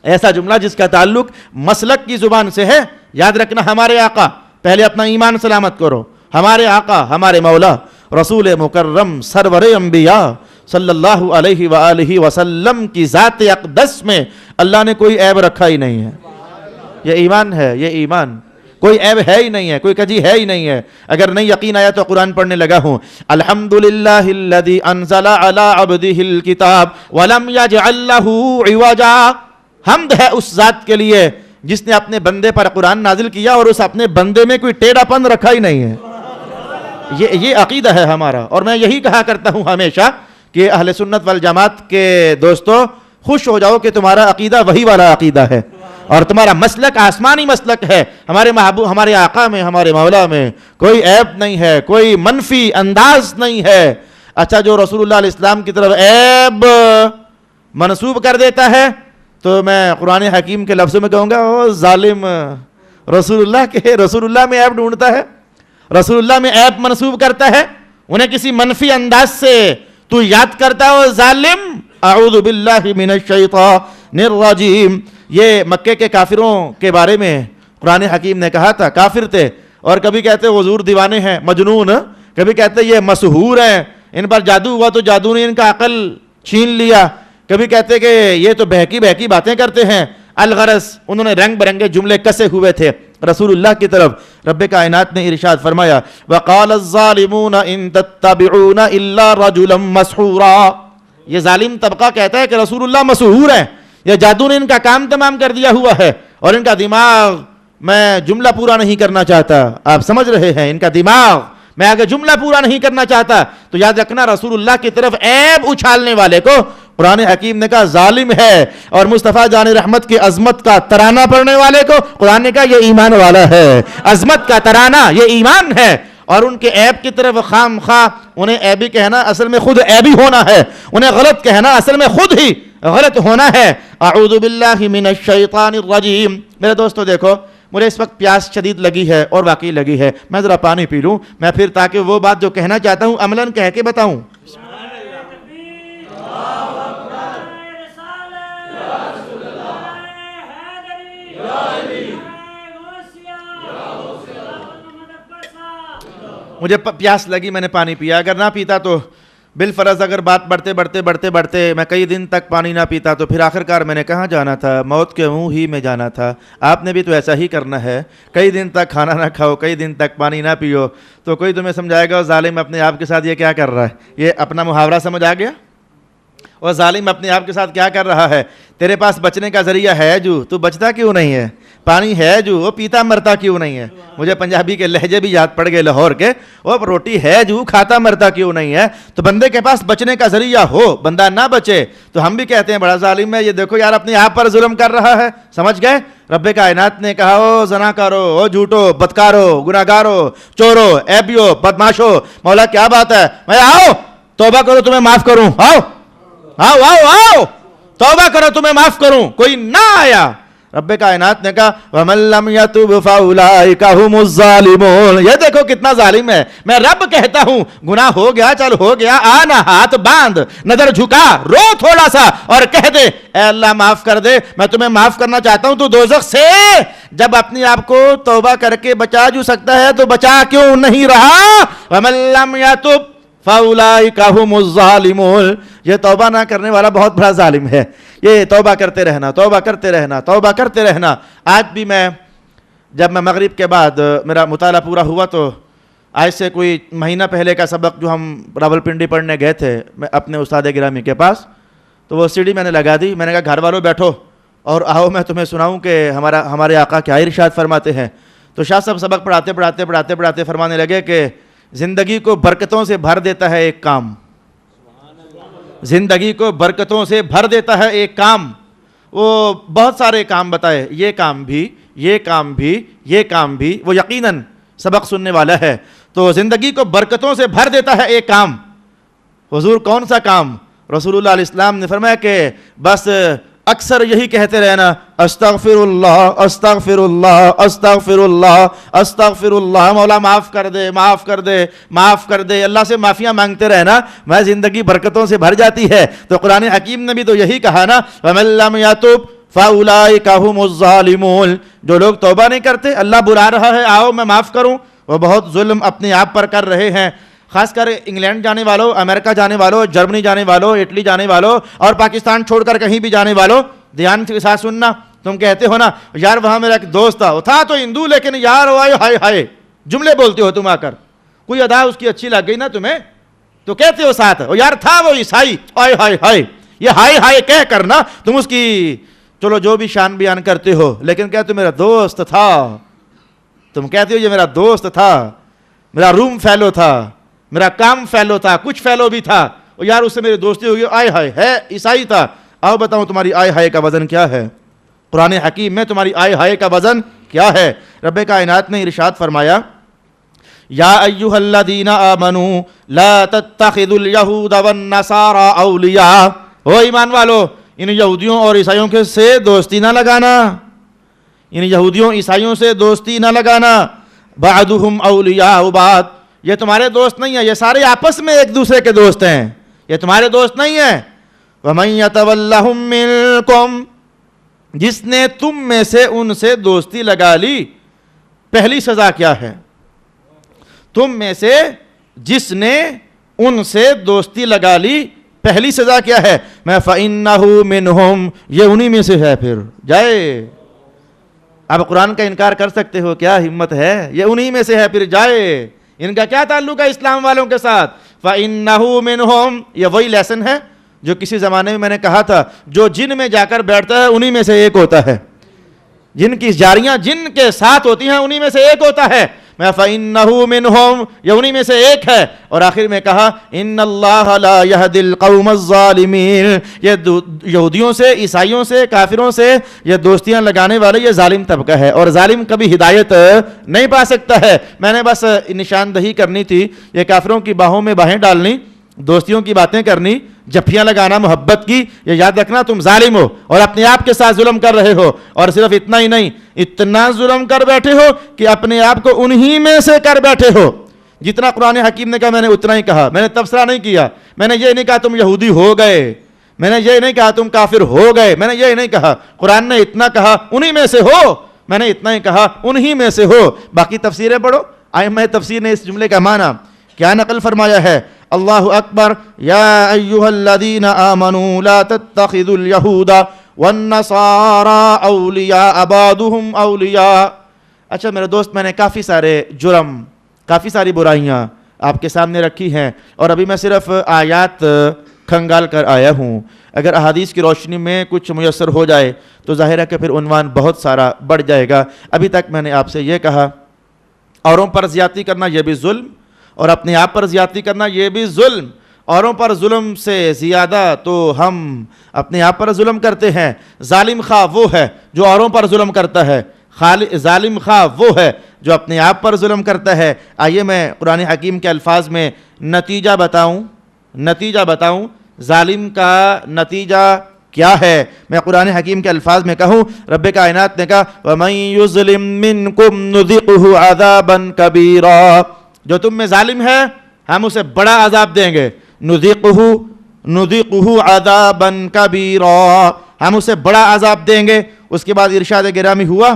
ایسا جملہ جس کا تعلق مسلک کی زبان سے ہے. یاد رکھنا, ہمارے آقا, پہلے اپنا ایمان سلامت کرو, ہمارے آقا ہمارے مولا رسول مکرم سرور انبیاء صلی اللہ علیہ وآلہ وسلم کی ذات اقدس میں اللہ نے کوئی عیب رکھا ہی نہیں ہے. یہ ایمان ہے, یہ ایمان, کوئی عیب ہے ہی نہیں ہے, کوئی کجی ہے ہی نہیں ہے. اگر نہیں یقین آیا تو قرآن پڑھنے لگا ہوں. الحمدللہ الذی انزل علی عبدہ الکتاب ولم یجعل لہ عوجا. حمد ہے اس ذات کے لیے جس نے اپنے بندے پر قرآن نازل کیا اور اس اپنے بندے میں کوئی ٹیڑھا پن رکھا ہی نہیں ہے. یہ عقیدہ ہے ہمارا. اور میں یہی کہا کرتا ہوں ہمیشہ کہ اہل سنت والجماعت کے دوستو, خوش ہو جاؤ کہ تمہارا عقیدہ وہی والا عقیدہ ہے اور تمہارا مسلک آسمانی مسلک ہے. ہمارے محبوب, ہمارے آقا میں, ہمارے مولا میں کوئی عیب نہیں ہے, کوئی منفی انداز نہیں ہے. اچھا جو رسول اللہ علیہ السلام کی طرف عیب منسوب کر دیتا ہے تو میں قرآن حکیم کے لفظوں میں کہوں گا او ظالم, رسول اللہ میں عیب ڈھونڈتا ہے, رسول اللہ میں عیب منسوب کرتا ہے, انہیں کسی منفی انداز سے تو یاد کرتا ہے, او ظالم. اعوذ باللہ من الشیطان الرجیم. یہ مکے کے کافروں کے بارے میں قرآن حکیم نے کہا تھا, کافر تھے اور کبھی کہتے حضور دیوانے ہیں, مجنون, کبھی کہتے یہ مسحور ہیں, ان پر جادو ہوا تو جادو نے ان کا عقل چھین لیا, کبھی کہتے کہ یہ تو بہکی باتیں کرتے ہیں. الغرض انہوں نے رنگ برنگے جملے کسے ہوئے تھے رسول اللہ کی طرف. رب کائنات نے ارشاد فرمایا وقال الظالمون ان تتبعون الا رجلا مسحورا. یہ ظالم طبقہ کہتا ہے کہ رسول اللہ مسحور ہیں, یہ جادو نے ان کا کام تمام کر دیا ہوا ہے اور ان کا دماغ, میں جملہ پورا نہیں کرنا چاہتا, آپ سمجھ رہے ہیں, ان کا دماغ, میں آگے جملہ پورا نہیں کرنا چاہتا. تو یاد رکھنا رسول اللہ کی طرف عیب اچھالنے والے کو قرآن حکیم نے کہا ظالم ہے, اور مصطفیٰ جان رحمت کی عظمت کا ترانہ پڑھنے والے کو قرآن نے کہا یہ ایمان والا ہے. عظمت کا ترانہ یہ ایمان ہے, اور ان کے عیب کی طرف خام خواہ انہیں عیبی کہنا اصل میں خود عیبی ہونا ہے, انہیں غلط کہنا اصل میں خود ہی غلط ہونا ہے. اعوذ باللہ من الشیطان الرجیم. میرے دوستو دیکھو, مجھے اس وقت پیاس شدید لگی ہے اور واقعی لگی ہے, میں ذرا پانی پی لوں, میں پھر تاکہ وہ بات جو کہنا چاہتا ہوں عملاً کہہ کے بتاؤں. مجھے پیاس لگی, میں نے پانی پیا, اگر نہ پیتا تو بالفرض اگر بات بڑھتے میں کئی دن تک پانی نہ پیتا تو پھر آخرکار میں نے کہاں جانا تھا, موت کے منہ ہی میں جانا تھا. آپ نے بھی تو ایسا ہی کرنا ہے, کئی دن تک کھانا نہ کھاؤ, کئی دن تک پانی نہ پیو, تو کوئی تمہیں سمجھائے گا ظالم اپنے آپ کے ساتھ یہ کیا کر رہا ہے. یہ اپنا محاورہ سمجھ آ گیا, اور ظالم اپنے آپ کے ساتھ کیا کر رہا ہے. تیرے پاس بچنے کا ذریعہ ہے جو, تو بچتا کیوں نہیں ہے, پانی ہے جو, وہ پیتا مرتا کیوں نہیں ہے. مجھے پنجابی کے لہجے بھی یاد پڑ گئے لاہور کے, وہ روٹی ہے جو, کھاتا مرتا کیوں نہیں ہے. تو بندے کے پاس بچنے کا ذریعہ ہو, بندہ نہ بچے تو ہم بھی کہتے ہیں بڑا ظالم ہے, یہ دیکھو یار اپنے آپ پر ظلم کر رہا ہے. سمجھ گئے, رب کائنات نے کہا او زناکارو, او جھوٹو, بدکارو, گناہگارو, چورو, ایبیو, بدماشو, مولا کیا بات ہے, میں آؤ توبہ کرو تمہیں معاف کروں, آؤ آؤ آؤ آؤ توبہ کرو تمہیں معاف کروں. کوئی نہ آیا, رب کائنات نے کہا وَمَن لَّمْ يَتُبْ فَأُولَٰئِكَ هُمُ الظَّالِمُونَ. یہ دیکھو کتنا ظالم ہے. میں رب کہتا ہوں گناہ ہو گیا, چل ہو گیا, آنا ہاتھ باندھ, نظر جھکا, رو تھوڑا سا اور کہہ دے اے اللہ معاف کر دے, میں تمہیں معاف کرنا چاہتا ہوں. تو دوزخ سے جب اپنے آپ کو توبہ کر کے بچا جو سکتا ہے تو بچا کیوں نہیں رہا؟ وَمَن لَّمْ يَتُبْ فَأُولَٰئِكَ هُمُ الظَّالِمُونَ. یہ توبہ نہ کرنے والا بہت بڑا ظالم ہے. یہ توبہ کرتے رہنا, توبہ کرتے رہنا, توبہ کرتے رہنا. آج بھی جب میں مغرب کے بعد میرا مطالعہ پورا ہوا تو آج سے کوئی مہینہ پہلے کا سبق جو ہم راولپنڈی پڑھنے گئے تھے میں اپنے استاد گرامی کے پاس, تو وہ سیڑھی میں نے لگا دی. میں نے کہا گھر والوں بیٹھو اور آؤ میں تمہیں سناؤں کہ ہمارے آقا کیا ارشاد فرماتے ہیں. تو شاہ صاحب سبق پڑھاتے فرمانے لگے کہ زندگی کو برکتوں سے بھر دیتا ہے ایک کام. زندگی کو برکتوں سے بھر دیتا ہے ایک کام. وہ بہت سارے کام بتائے, یہ کام بھی, یہ کام بھی, یہ کام بھی. وہ یقیناً سبق سننے والا ہے. تو زندگی کو برکتوں سے بھر دیتا ہے ایک کام. حضور کون سا کام؟ رسول اللہ علیہ السلام نے فرمایا کہ بس اکثر یہی کہتے رہنا استغفر اللہ استغفر اللہ استغفر اللہ استغفر اللہ. مولا معاف کر دے, معاف کر دے, معاف کر دے. اللہ سے معافیاں مانگتے رہنا, میں زندگی برکتوں سے بھر جاتی ہے. تو قرآن حکیم نے بھی تو یہی کہا نا وَمَن لَّمْ يَتُبْ فَأُولَٰئِكَ هُمُ الظَّالِمُونَ. جو لوگ توبہ نہیں کرتے, اللہ بلا رہا ہے آؤ میں معاف کروں, وہ بہت ظلم اپنے آپ پر کر رہے ہیں. خاص کر انگلینڈ جانے والوں, امریکہ جانے والوں, جرمنی جانے والوں, اٹلی جانے والوں اور پاکستان چھوڑ کر کہیں بھی جانے والوں, دھیان کے ساتھ سننا. تم کہتے ہو نا یار وہاں میرا ایک دوست تھا تو ہندو لیکن یار ہائے ہائے جملے بولتے ہو تم آ کر. کوئی ادا اس کی اچھی لگ گئی نا تمہیں تو کہتے ہو ساتھ یار تھا وہ عیسائی, ہائے ہائے ہائے. یہ ہائے ہائے کہہ کر نا تم اس کی چلو جو بھی شان بیان کرتے ہو, لیکن کہتے ہو میرا دوست تھا. تم کہتے ہو یہ میرا دوست تھا, میرا روم فیلو تھا, میرا کام فیلو تھا, کچھ فیلو بھی تھا, اور یار اس سے میری دوستی ہوگی, آئے ہائے ہے عیسائی تھا. آؤ بتاؤں تمہاری آئے ہائے کا وزن کیا ہے؟ قرآن حکیم میں تمہاری آئے ہائے کا وزن کیا ہے؟ رب کائنات نے ارشاد فرمایا یا ایھا الذین آمنوا لا تتخذوا اليہود والنصارى اولیاء. او ایمان والو ان یہودیوں اور عیسائیوں کے سے دوستی نہ لگانا, ان یہودیوں عیسائیوں سے دوستی نہ لگانا. بعضهم اولیاء بعض, یہ تمہارے دوست نہیں ہیں, یہ سارے آپس میں ایک دوسرے کے دوست ہیں, یہ تمہارے دوست نہیں ہیں. وَمَن يَتَوَلَّهُم مِّنكُمْ, جس نے تم میں سے ان سے دوستی لگا لی, پہلی سزا کیا ہے؟ تم میں سے جس نے ان سے دوستی لگا لی پہلی سزا کیا ہے؟ میں فَإِنَّهُ مِنْهُمْ, یہ انہی میں سے ہے. پھر جائے اب قرآن کا انکار کر سکتے ہو؟ کیا ہمت ہے, یہ انہی میں سے ہے, پھر جائے. ان کا کیا تعلق ہے اسلام والوں کے ساتھ؟ فَإِنَّهُ مِنْهُمْ, یہ وہی لیسن ہے جو کسی زمانے میں نے کہا تھا, جو جن میں جا کر بیٹھتا ہے انہی میں سے ایک ہوتا ہے, جن کی جاریاں جن کے ساتھ ہوتی ہیں انہی میں سے ایک ہوتا ہے. میں فَإِنَّهُ مِنْهُمْ, یہ انہی میں سے ایک ہے. اور آخر میں کہا إِنَّ اللَّهَ لَا يَهْدِي الْقَوْمَ الظَّالِمِينَ, یہ یہودیوں سے, عیسائیوں سے, کافروں سے یہ دوستیاں لگانے والے یہ ظالم طبقہ ہے, اور ظالم کبھی ہدایت نہیں پا سکتا ہے. میں نے بس نشاندہی کرنی تھی, یہ کافروں کی باہوں میں باہیں ڈالنی, دوستیوں کی باتیں کرنی, جھپیاں لگانا محبت کی, یہ یاد رکھنا تم ظالم ہو اور اپنے آپ کے ساتھ ظلم کر رہے ہو. اور صرف اتنا ہی نہیں, اتنا ظلم کر بیٹھے ہو کہ اپنے آپ کو انہی میں سے کر بیٹھے ہو. جتنا قرآن حکیم نے کہا میں نے اتنا ہی کہا, میں نے تبصرہ نہیں کیا. میں نے یہ نہیں کہا تم یہودی ہو گئے, میں نے یہ نہیں کہا تم کافر ہو گئے, میں نے یہ نہیں کہا. قرآن نے اتنا کہا انہی میں سے ہو, میں نے اتنا ہی کہا انہی میں سے ہو. باقی تفسیریں پڑھو, ائمہ تفسیر نے اس جملے کا معنی کیا نقل فرمایا ہے. اللہ اکبر. یا ایھا الذین آمنوا لا تتخذوا اليہود والنصارى اولیاء بعضهم اولیاء. اچھا میرے دوست, میں نے کافی سارے جرم, کافی ساری برائیاں آپ کے سامنے رکھی ہیں, اور ابھی میں صرف آیات کھنگال کر آیا ہوں. اگر احادیث کی روشنی میں کچھ میسر ہو جائے تو ظاہر ہے کہ پھر عنوان بہت سارا بڑھ جائے گا. ابھی تک میں نے آپ سے یہ کہا اوروں پر زیادتی کرنا یہ بھی ظلم, اور اپنے آپ پر زیادتی کرنا یہ بھی ظلم. اوروں پر ظلم سے زیادہ تو ہم اپنے آپ پر ظلم کرتے ہیں. ظالم خواہ وہ ہے جو اوروں پر ظلم کرتا ہے, ظالم خواہ وہ ہے جو اپنے آپ پر ظلم کرتا ہے. آئیے میں قرآن حکیم کے الفاظ میں نتیجہ بتاؤں. ظالم کا نتیجہ کیا ہے؟ میں قرآن حکیم کے الفاظ میں کہوں، رب کائنات نے کہا وَمَن يُظْلِم مِّنكُمْ نُذِقْهُ عَذَابًا كَبِيرًا، جو تم میں ظالم ہے ہم اسے بڑا عذاب دیں گے، نُذِقْهُ عَذَابًا كَبِيرًا، ہم اسے بڑا عذاب دیں گے۔ اس کے بعد ارشاد گرامی ہوا،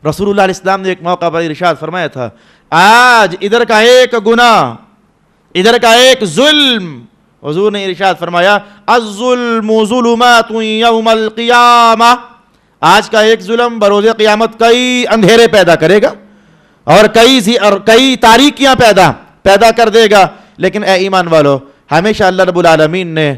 رسول اللہ علیہ السلام نے ایک موقع پر ارشاد فرمایا تھا، آج ادھر کا ایک گناہ، ادھر کا ایک ظلم، حضور نے ارشاد فرمایا الظلم ظلمات یوم القیامہ، آج کا ایک ظلم بروز قیامت کئی اندھیرے پیدا کرے گا اور کئی تاریکیاں پیدا کر دے گا۔ لیکن اے ایمان والو، ہمیشہ اللہ رب العالمین نے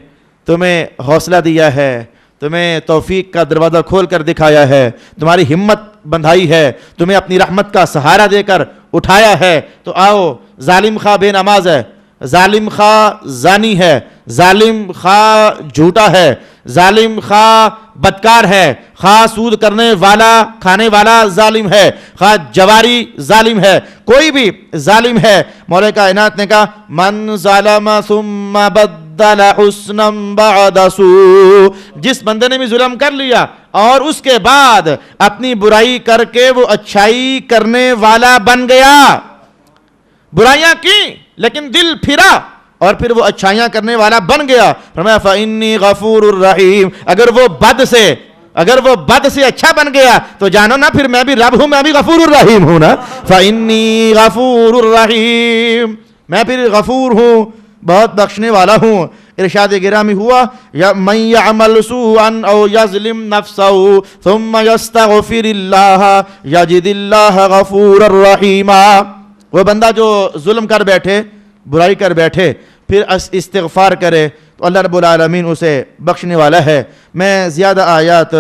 تمہیں حوصلہ دیا ہے، تمہیں توفیق کا دروازہ کھول کر دکھایا ہے، تمہاری ہمت بندھائی ہے، تمہیں اپنی رحمت کا سہارا دے کر اٹھایا ہے، تو آؤ، ظالم خواہ بے نماز ہے، ظالم خواہ زانی ہے، ظالم خواہ جھوٹا ہے، ظالم خواہ بدکار ہے، خواہ سود کرنے والا کھانے والا ظالم ہے، خواہ جواری ظالم ہے، کوئی بھی ظالم ہے، مولا کائنات نے کہا من ظلم ثم بدل حسنا بعد سوء، جس بندے نے بھی ظلم کر لیا اور اس کے بعد اپنی برائی کر کے وہ اچھائی کرنے والا بن گیا، برائیاں کی لیکن دل پھرا اور پھر وہ اچھائیاں کرنے والا بن گیا، فرمایا فَإِنِّي غَفُورٌ رَحِيمٌ، اگر وہ بد سے اچھا بن گیا تو جانو نا پھر میں بھی رب ہوں، میں بھی غفور الرحیم ہوں نا، فَإِنِّي غَفُورٌ رَحِيمٌ، میں پھر غفور ہوں، بہت بخشنے والا ہوں۔ ارشاد گرامی ہوا مَن يَعْمَلْ سُوءًا أَوْ يَظْلِمْ نَفْسَهُ ثُمَّ يَسْتَغْفِرِ اللَّهَ يَجِدِ اللَّهَ غَفُورًا رَحِيمًا، وہ بندہ جو ظلم کر بیٹھے، برائی کر بیٹھے، پھر استغفار کرے تو اللہ رب العالمین اسے بخشنے والا ہے۔ میں زیادہ آیات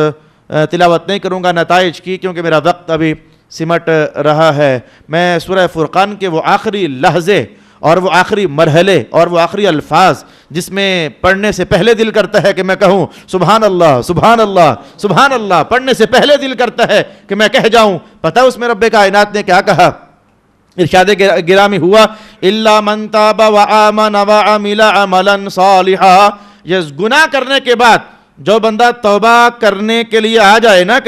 تلاوت نہیں کروں گا نتائج کی، کیونکہ میرا وقت ابھی سمٹ رہا ہے۔ میں سورہ فرقان کے وہ آخری لحظے اور وہ آخری مرحلے اور وہ آخری الفاظ جس میں پڑھنے سے پہلے دل کرتا ہے کہ میں کہوں سبحان اللہ سبحان اللہ سبحان اللہ، پڑھنے سے پہلے دل کرتا ہے کہ میں کہہ جاؤں، پتہ اس میں رب کائنات نے کیا کہا؟ ارشاد گرامی ہوا الا من تاب وآمن وعمل عملا صالحا، یہ گناہ کرنے کے بعد جو بندہ توبہ کرنے کے لیے آ جائے نا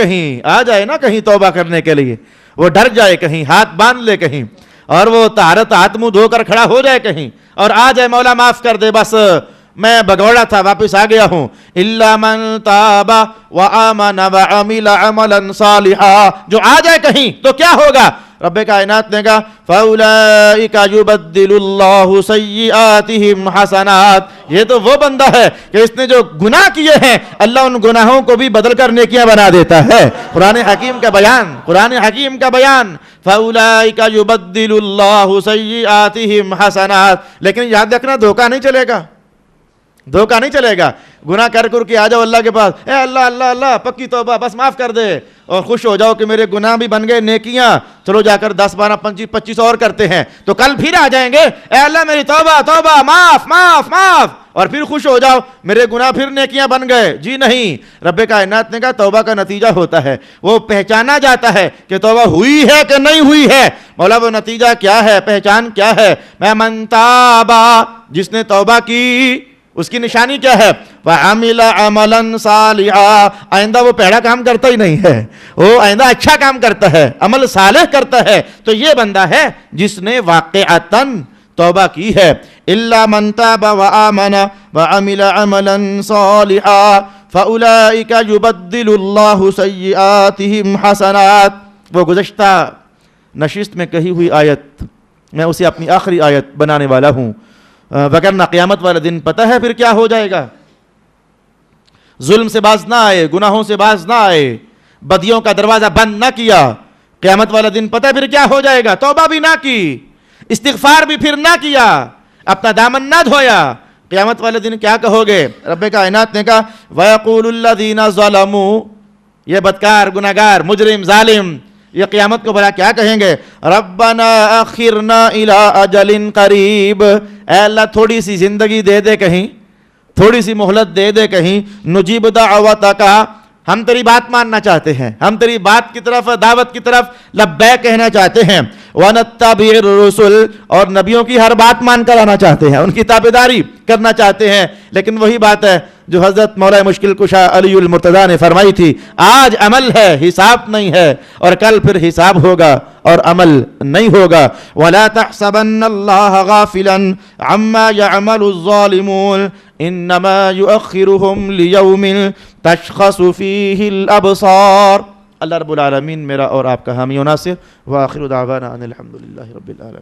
کہیں توبہ کرنے کے لیے، وہ ڈر جائے کہیں، ہاتھ باندھ لے کہیں، اور وہ طہارت ہاتھ منہ دھو کر کھڑا ہو جائے کہیں اور آ جائے مولا معاف کر دے، بس میں بگوڑا تھا واپس آ گیا ہوں، الا من تاب وآمن وعمل عملا صالحا، جو آ جائے کہیں تو کیا ہوگا؟ رب کائنات نے کہا فَأُولَئِكَ يُبَدِّلُ اللَّهُ سَيِّئَاتِهِمْ حَسَنَاتٍ، یہ تو وہ بندہ ہے کہ اس نے جو گناہ کیے ہیں اللہ ان گناہوں کو بھی بدل کر نیکیاں بنا دیتا ہے۔ قرآن حکیم کا بیان فَأُولَئِكَ يُبَدِّلُ اللَّهُ سَيِّئَاتِهِمْ حَسَنَاتٍ، لیکن یاد رکھنا دھوکہ نہیں چلے گا، گناہ کر کے آ جاؤ اللہ کے پاس، اے اللہ اللہ اللہ پکی توبہ بس معاف کر دے، اور خوش ہو جاؤ کہ میرے گناہ بھی بن گئے نیکیاں، چلو جا کر 10 12 25 اور کرتے ہیں تو کل پھر آ جائیں گے، اے اللہ میری توبہ معاف، اور پھر خوش ہو جاؤ میرے گناہ پھر نیکیاں بن گئے۔ جی نہیں، رب کائنات نے کہا توبہ کا نتیجہ ہوتا ہے، وہ پہچانا جاتا ہے کہ توبہ ہوئی ہے کہ نہیں ہوئی ہے، مولا وہ نتیجہ کیا ہے، پہچان کیا ہے؟ میں من تابا، جس نے توبہ کی اس کی نشانی کیا ہے؟ وَعَمِلَ عَمَلًا صَالِحًا، آئندہ وہ پیڑا کام کرتا ہی نہیں ہے، وہ آئندہ اچھا کام کرتا ہے، عمل صالح کرتا ہے، تو یہ بندہ ہے جس نے واقعتاً توبہ کی ہے۔ إِلَّا مَن تَابَ وَآمَنَ وَعَمِلَ عَمَلًا صَالِحًا فَأُولَئِكَ يُبَدِّلُ اللَّهُ سَيِّئَاتِهِمْ حَسَنَاتٍ، وہ گزشتہ نشست میں کہی ہوئی آیت میں اسے اپنی آخری آیت بنانے والا ہوں، وگرنہ قیامت والے دن پتہ ہے پھر کیا ہو جائے گا؟ ظلم سے باز نہ آئے، گناہوں سے باز نہ آئے، بدیوں کا دروازہ بند نہ کیا، قیامت والا دن پتہ ہے پھر کیا ہو جائے گا؟ توبہ بھی نہ کی، استغفار بھی پھر نہ کیا، اپنا دامن نہ دھویا، قیامت والے دن کیا کہو گے؟ رب کائنات نے کہا وَيَقُولُ الَّذِينَ ظَلَمُوا، یہ بدکار، گناہگار، مجرم، ظالم، یہ قیامت کو بھلا کیا کہیں گے؟ ربنا اخرنا الى اجل قریب، اے اللہ تھوڑی سی زندگی دے دے کہیں، تھوڑی سی مہلت دے دے کہیں، نجیب دعوتک، ہم تیری بات ماننا چاہتے ہیں، ہم تیری بات کی طرف، دعوت کی طرف لبیک کہنا چاہتے ہیں، ونتبع الرسل، اور نبیوں کی ہر بات مان کر آنا چاہتے ہیں، ان کی تابعداری کرنا چاہتے ہیں، لیکن وہی بات ہے جو حضرت مولا مشکل کشا علی المرتضیٰ نے فرمائی تھی، آج عمل ہے حساب نہیں ہے، اور کل پھر حساب ہوگا اور عمل نہیں ہوگا۔ وَلَا تَحْسَبَنَّ اللَّهَ غَافِلًا عَمَّا يَعْمَلُ الظَّالِمُونَ إِنَّمَا يُؤَخِّرُهُمْ لِيَوْمٍ تَشْخَصُ فِيهِ الْأَبْصَارُ۔ اللہ رب العالمین میرا اور آپ کا حامی و ناصر، وآخر دعوانا ان الحمدللہ رب العالمین۔